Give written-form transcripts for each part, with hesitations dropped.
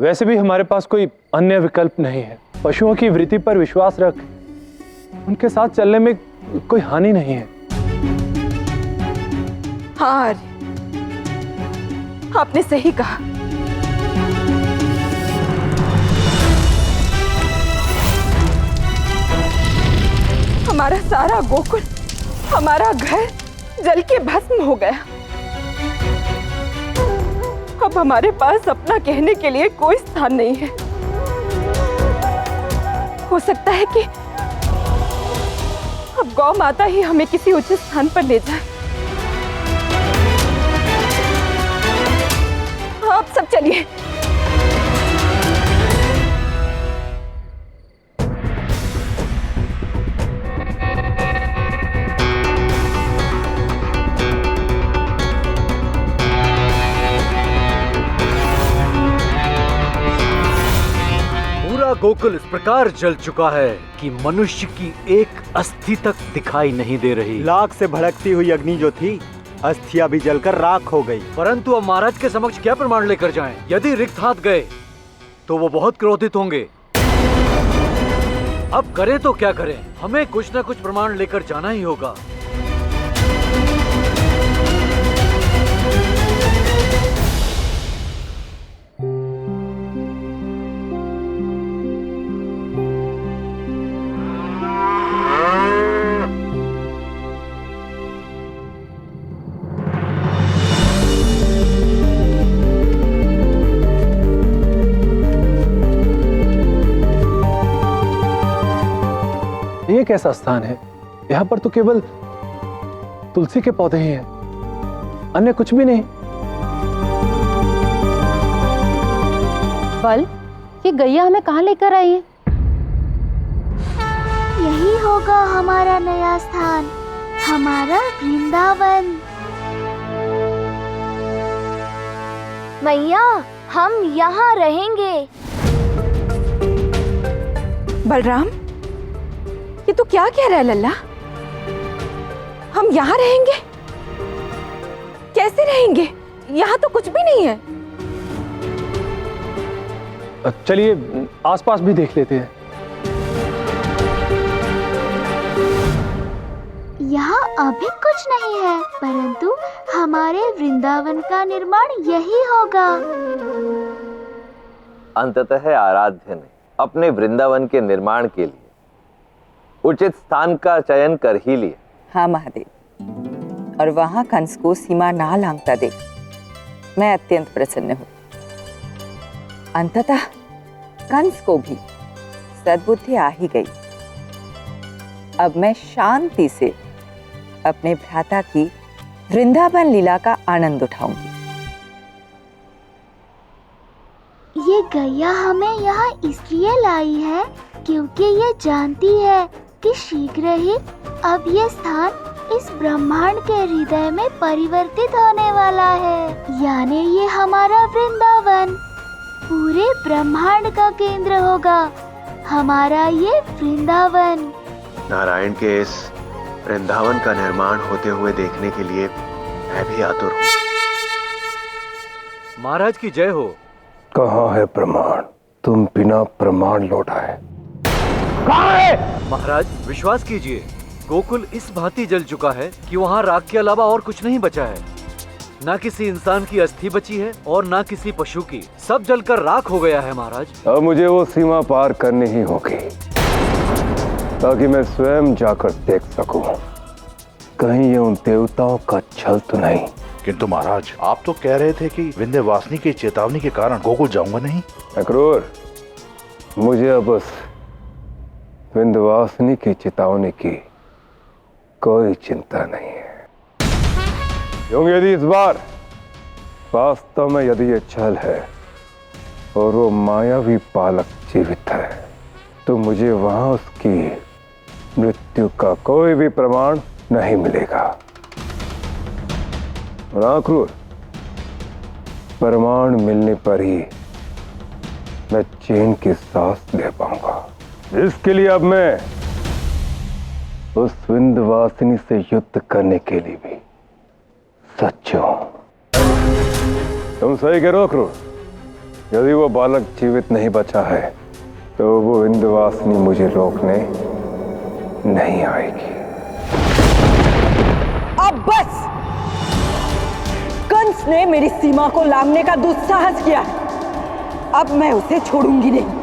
वैसे भी हमारे पास कोई अन्य विकल्प नहीं है। पशुओं की वृत्ति पर विश्वास रख उनके साथ चलने में कोई हानि नहीं है। हाँ आर्य, आपने सही कहा। हमारा सारा गोकुल, हमारा घर जल के भस्म हो गया। अब हमारे पास अपना कहने के लिए कोई स्थान नहीं है। हो सकता है कि अब गौ माता ही हमें किसी उचित स्थान पर ले जाए। आप सब चलिए। गोकुल इस प्रकार जल चुका है कि मनुष्य की एक अस्थि तक दिखाई नहीं दे रही। लाख से भड़कती हुई अग्नि जो थी, अस्थियां भी जलकर राख हो गई। परंतु अब महाराज के समक्ष क्या प्रमाण लेकर जाएं? यदि रिक्त हाथ गए तो वो बहुत क्रोधित होंगे। अब करें तो क्या करें? हमें कुछ न कुछ प्रमाण लेकर जाना ही होगा। ये कैसा स्थान है? यहाँ पर तो केवल तुलसी के पौधे ही हैं, अन्य कुछ भी नहीं। बल, ये गैया हमें कहाँ लेकर आई है? यही होगा हमारा नया स्थान, हमारा वृंदावन। मैया, हम यहाँ रहेंगे। बलराम, ये तू क्या कह रहा है लल्ला? हम यहाँ रहेंगे? कैसे रहेंगे? यहाँ तो कुछ भी नहीं है। चलिए आसपास भी देख लेते हैं। यहाँ अभी कुछ नहीं है, परंतु हमारे वृंदावन का निर्माण यही होगा। अंततः आराध्य ने अपने वृंदावन के निर्माण के लिए उचित स्थान का चयन कर ही लिया। हाँ महादेव, और वहां कंस को सीमा ना लांघता देख मैं अत्यंत प्रसन्न हूँ। अंततः कंस को भी सद्बुद्धि आ ही गई। अब मैं शांति से अपने भ्राता की वृंदावन लीला का आनंद उठाऊंगी। ये गैया हमें यहाँ इसलिए लाई है क्योंकि ये जानती है कि शीघ्र ही अब ये स्थान इस ब्रह्मांड के हृदय में परिवर्तित होने वाला है। यानी ये हमारा वृंदावन पूरे ब्रह्मांड का केंद्र होगा, हमारा ये वृंदावन। नारायण के इस वृंदावन का निर्माण होते हुए देखने के लिए मैं भी आतुर हूँ। महाराज की जय हो। कहाँ है प्रमाण? तुम बिना प्रमाण लौटाए कहाँ है? महाराज विश्वास कीजिए, गोकुल इस भांति जल चुका है कि वहाँ राख के अलावा और कुछ नहीं बचा है। ना किसी इंसान की अस्थि बची है और ना किसी पशु की। सब जलकर राख हो गया है महाराज। अब मुझे वो सीमा पार करनी ही होगी ताकि मैं स्वयं जाकर देख सकूं कहीं ये उन देवताओं का छल तो नहीं। किंतु महाराज, आप तो कह रहे थे कि विंध्यवासिनी की चेतावनी के कारण गोकुल जाऊंगा नहीं। अक्रूर, मुझे अब उस विंध्यवासिनी की चेतावनी की कोई चिंता नहीं है, क्योंकि यदि इस बार वास्तव में यदि ये छल है और वो मायावी बालक जीवित है तो मुझे वहां उसकी मृत्यु का कोई भी प्रमाण नहीं मिलेगा। और अक्रूर, प्रमाण मिलने पर ही मैं चैन की सांस ले पाऊंगा। इसके लिए अब मैं उस विंध्यवासिनी से युद्ध करने के लिए भी सच्चा हूं। तुम सही कह रहे हो अक्रूर, यदि वो बालक जीवित नहीं बचा है तो वो विंध्यवासिनी मुझे रोकने नहीं आएगी। अब बस! कंस ने मेरी सीमा को लांघने का दुस्साहस किया है। अब मैं उसे छोड़ूंगी नहीं।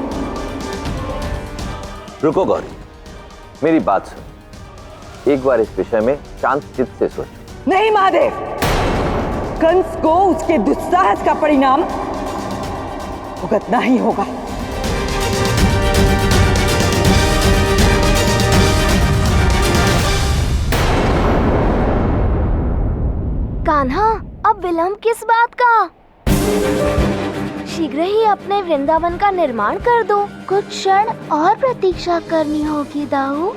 रुको गौरी, मेरी बात सुनो। एक बार इस विषय में शांत चित्त से सोचो। नहीं महादेव, कंस को उसके दुस्साहस का परिणाम भुगतना ही होगा। कान्हा, अब विलंब किस बात का? शीघ्र ही अपने वृंदावन का निर्माण कर दो। कुछ क्षण और प्रतीक्षा करनी होगी दाऊ।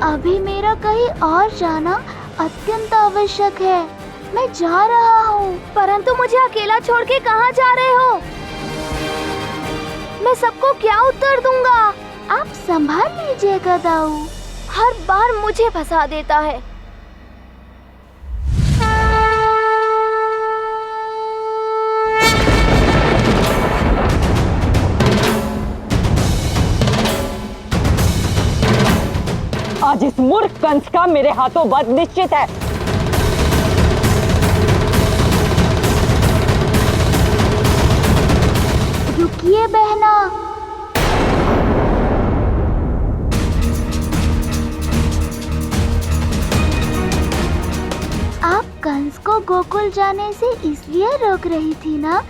अभी मेरा कहीं और जाना अत्यंत आवश्यक है। मैं जा रहा हूँ। परंतु मुझे अकेला छोड़ के कहाँ जा रहे हो? मैं सबको क्या उत्तर दूंगा? आप संभाल लीजिएगा दाऊ। हर बार मुझे फंसा देता है। आज इस मूर्ख कंस का मेरे हाथों वध निश्चित है। रुकिए बहना। आप कंस को गोकुल जाने से इसलिए रोक रही थी ना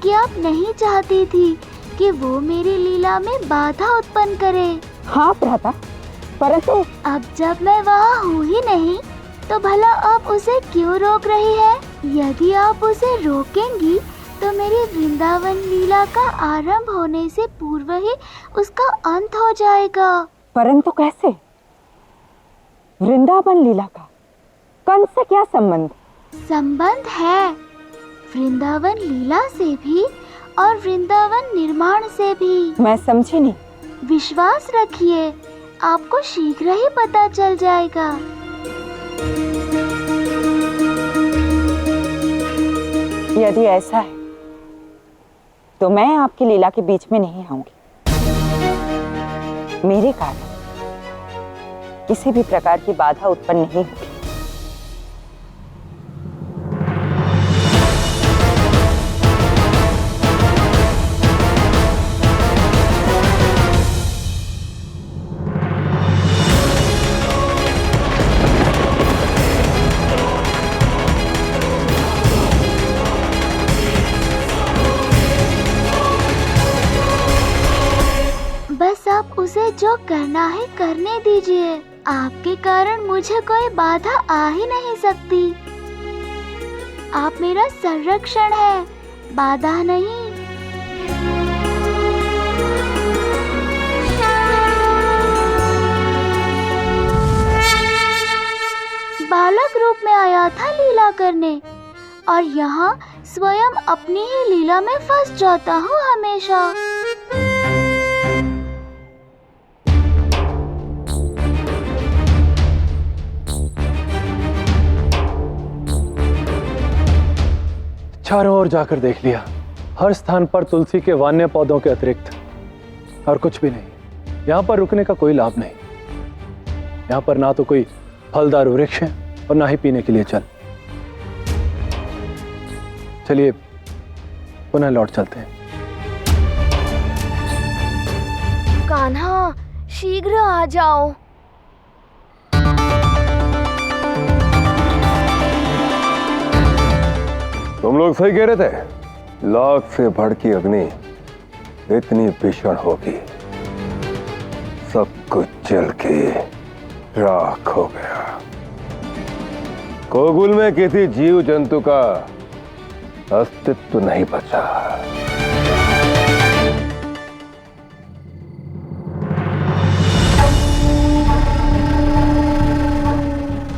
कि आप नहीं चाहती थी कि वो मेरी लीला में बाधा उत्पन्न करे। हाँ भ्राता, परंतु अब जब मैं वहाँ हूँ ही नहीं तो भला आप उसे क्यों रोक रही है? यदि आप उसे रोकेंगी तो मेरी वृंदावन लीला का आरंभ होने से पूर्व ही उसका अंत हो जाएगा। परंतु कैसे? वृंदावन लीला का कंस से क्या संबंध? संबंध है, वृंदावन लीला से भी और वृंदावन निर्माण से भी। मैं समझी नहीं। विश्वास रखिए, आपको शीघ्र ही पता चल जाएगा। यदि ऐसा है तो मैं आपकी लीला के बीच में नहीं आऊंगी। मेरे कारण किसी भी प्रकार की बाधा उत्पन्न नहीं होगी। बस आप उसे जो करना है करने दीजिए। आपके कारण मुझे कोई बाधा आ ही नहीं सकती। आप मेरा संरक्षण है, बाधा नहीं। बालक रूप में आया था लीला करने और यहाँ स्वयं अपनी ही लीला में फंस जाता हूँ हमेशा। चारों ओर जाकर देख लिया, हर स्थान पर तुलसी के वान्य पौधों के अतिरिक्त और कुछ भी नहीं। यहाँ पर रुकने का कोई लाभ नहीं। यहाँ पर ना तो कोई फलदार वृक्ष है और ना ही पीने के लिए जल। चलिए पुनः लौट चलते हैं। कान्हा, शीघ्र आ जाओ। तुम लोग सही कह रहे थे, लाख से भड़की अग्नि इतनी भीषण होगी, सब कुछ जल के राख हो गया। गोकुल में किसी जीव जंतु का अस्तित्व नहीं बचा।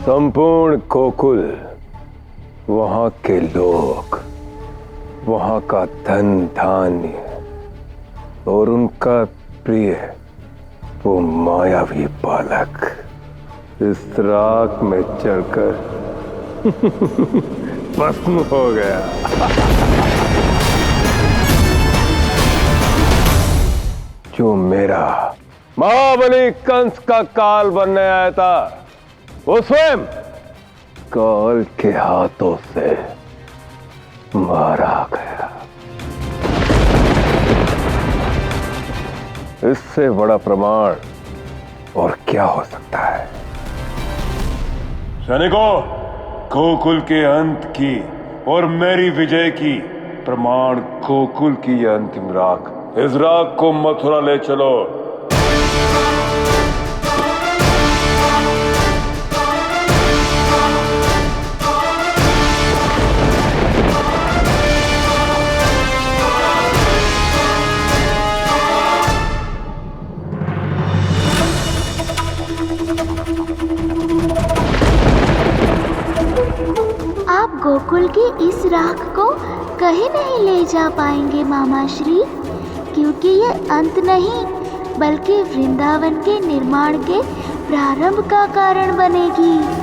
संपूर्ण गोकुल, वहां के लोग, वहां का धन धान्य और उनका प्रिय वो मायावी बालक इस राख में चढ़कर भस्म हो गया। क्यों मेरा महाबली कंस का काल बनने आया था, वो स्वयं काल के हाथों से मारा गया। इससे बड़ा प्रमाण और क्या हो सकता है? सैनिकों, गोकुल के अंत की और मेरी विजय की प्रमाण गोकुल की यह अंतिम राख, इस राख को मथुरा ले चलो। आप गोकुल की इस राख को कहीं नहीं ले जा पाएंगे मामा श्री, क्योंकि ये अंत नहीं बल्कि वृंदावन के निर्माण के प्रारंभ का कारण बनेगी।